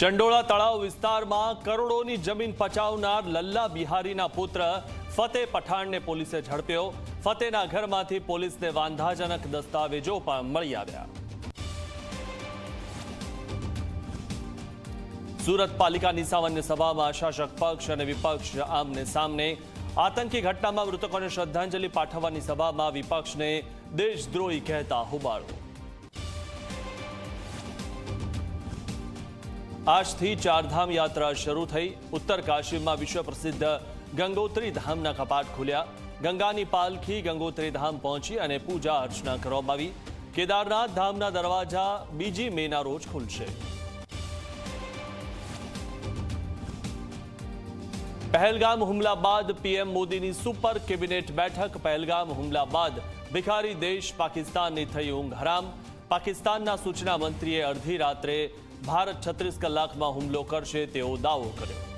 ચંડોળા તળાવ વિસ્તારમાં કરોડોની જમીન પચાવનાર લલ્લા બિહારીના પુત્ર ફતેહ પઠાણને પોલીસે ઝડપ્યો। ફતેહના ઘરમાંથી પોલીસને વાંધાજનક દસ્તાવેજો પણ મળી આવ્યા। સુરત પાલિકાની સામાન્ય સભામાં શાસક પક્ષ અને વિપક્ષ આમને સામને। આતંકી ઘટનામાં મૃતકોને શ્રદ્ધાંજલિ પાઠવવાની સભામાં વિપક્ષને દેશદ્રોહી કહેતા હોબાળો। આજથી ચારધામ યાત્રા શરૂ થઈ। ઉત્તર કાશીમાં વિશ્વ પ્રસિદ્ધ ગંગોત્રી ધામના કપાટ ખુલ્યા। ગંગાની પાલખી ગંગોત્રી ધામ પહોંચી અને પૂજા અર્ચના કરવામાં આવી। કેદારનાથ ધામના દરવાજા 2 મેના રોજ ખુલશે। પહેલગામ હુમલા બાદ પીએમ મોદીની સુપર કેબિનેટ બેઠક। પહેલગામ હુમલા બાદ ભિખારી દેશ પાકિસ્તાનની થઈ ઊંઘ હરામ। પાકિસ્તાનના સૂચના મંત્રીએ અડધી રાત્રે ભારત 36 કલાકમાં હુમલો કરશે તેવો દાવો કર્યો।